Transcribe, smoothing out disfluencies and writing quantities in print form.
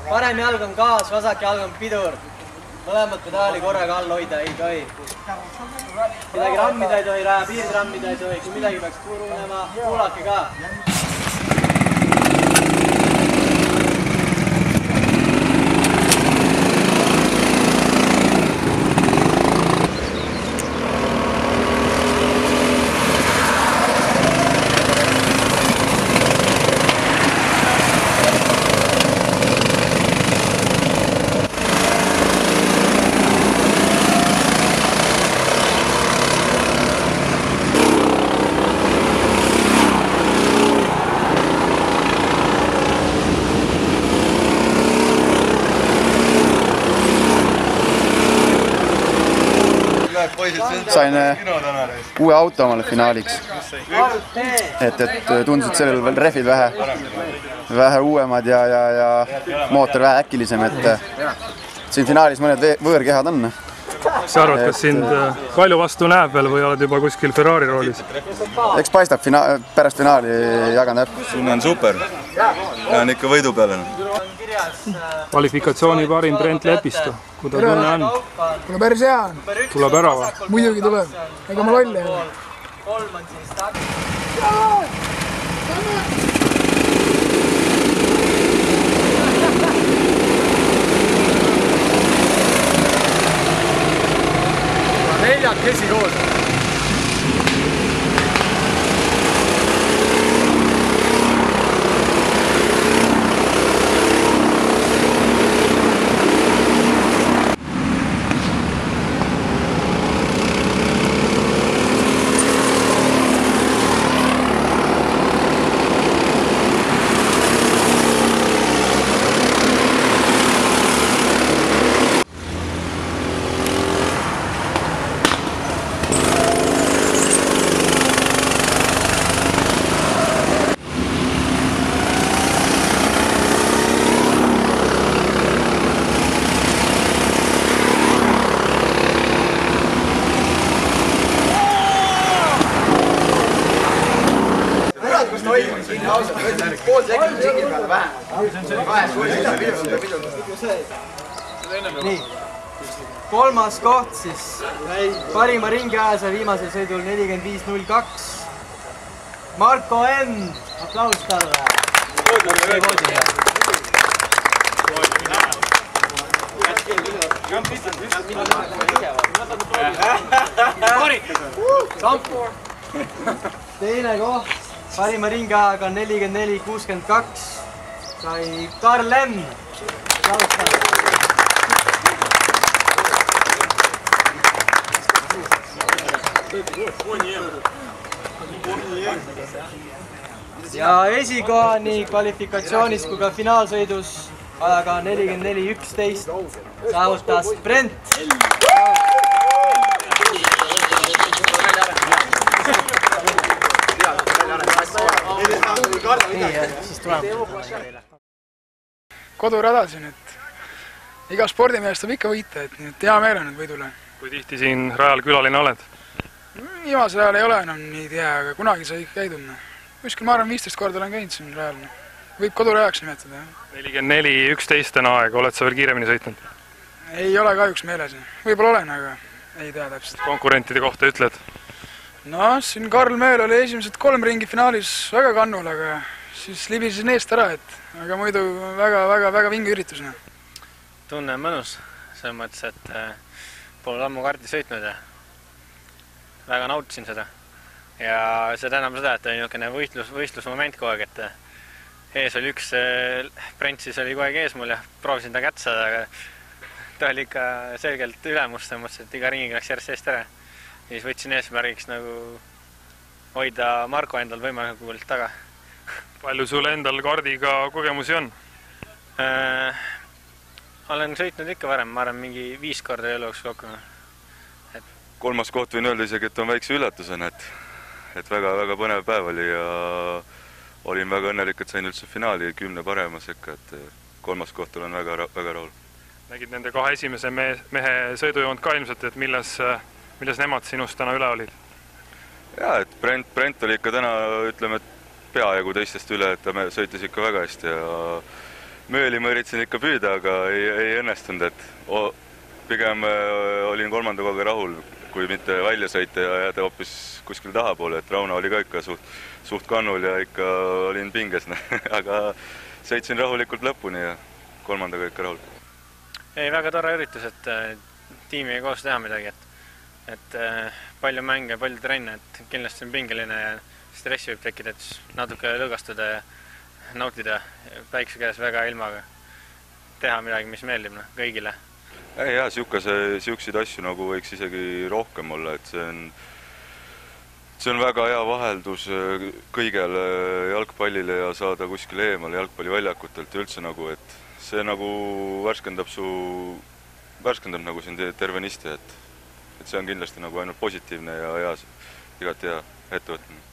parem jalg on gaas, vasak jalg on pidur. Mõlemad pedaali korraga all hoida ei tohi. Midagi rammida ei tohi, raja piirid rammida ei tohi, kui midagi peaks purunema, kuulake ka. Sain uue auto omale finaaliks, et tundusid sellel veel rehvid vähe uuemad ja mootor vähe äkilisem, et siin finaalis mõned võõrkehad on. Sa arvad, kas sind Kalju vastu näeb veel või oled juba kuskil Ferrari roolis? Eks paistab, pärast finaali jagan täpp. Tunne on super, jään ikka võidu peale. Kvalifikatsiooni parim Brent Lepisto, kui ta tunne on? Kuna päris hea on. Tuleb ära või? Muidugi tuleb, ega ma loll ei ole. Neljakesi koos. Nii, kolmas koht siis parima ringiajaja viimasel sõidul 45.02. Marko End, aplaus talle. Teine koht parima ringiajaga on 44.62. Sai Karl M. Aplaus talle. Ja esikoha nii kvalifikatsioonis kui ka finaalsõidus ajaga 44.11 saavutas Brent. Kodurada siin, et iga spordimehest saab ikka võita, et hea meel on nüüd võidule. Kui tihti siin rajal külaline oled? Viimasel ajal ei ole enam nii tea, aga kunagi sai ikka käidud. Kuskil ma arvan 15 korda olen käinud siin rajal. Võib kodurajaks nimetada. 44.11 on aeg, oled sa veel kiiremini sõitnud? Ei ole kahjuks meeles. Võib-olla olen, aga ei tea täpselt. Konkurentide kohta ütled? No, siin Karl Mööl oli esimesed 3 ringi finaalis väga kannul, aga siis libises neest ära, aga muidu väga vinge üritusena. Tunne on mõnus, selles mõttes, et pole ammu kardi sõitnud ja väga nautisin seda. Ja seda enam seda, et on niisugune võistlusmoment kogu aeg, et ees oli üks Brent, siis oli kogu aeg ees mul ja proovisin ta kätt saada, aga ta oli ikka selgelt ülemus, selles mõttes, et iga ringiga läks järjest eest ära. Ja siis võtsin eesmärgiks nagu hoida Marko endal võimalikult taga. Palju sul endal kardiga kogemusi on? Olen sõitnud ikka varem, ma arvan mingi 5 korda eluks kokku. Kolmas koht võin öelda isegi, et on väikse üllatusena, et väga põnev päev oli ja olin väga õnnelik, et sain üldse finaali 10 parema sekka, et kolmas koht olen väga rahul. Nägid nende 2 esimese mehe sõidujoont ka ilmselt, et milles nemad sinust täna üle olid? Jaa, et Brent oli ikka täna, ütleme, et peaaegu teistest üle, et ta sõitis ikka väga hästi mööli ma üritasin ikka püüda, aga ei õnnestunud, et pigem olin kolmanda kohaga rahul, kui mitte välja sõita ja jääda hoopis kuskil tahapoole, et Rauno oli ka ikka suht kannul ja ikka olin pinges, aga sõitsin rahulikult lõpuni ja kolmandaga ikka rahul. Ei, väga tore üritus, et tiimiga koos teha midagi, et palju mänge, palju trenne, et kindlasti on pingeline ja stressi võib tekkida, et natuke lõõgastuda ja nautida päikse käes väga ilmaga, teha midagi, mis meeldib kõigile. Jaa, siukseid asju nagu võiks isegi rohkem olla, et see on väga hea vaheldus kõigele jalgpallile ja saada kuskile eemale jalgpalliväljakutelt üldse nagu, et see nagu värskendab nagu siin tervenisti, et see on kindlasti nagu ainult positiivne ja igati hea ettevõtmine.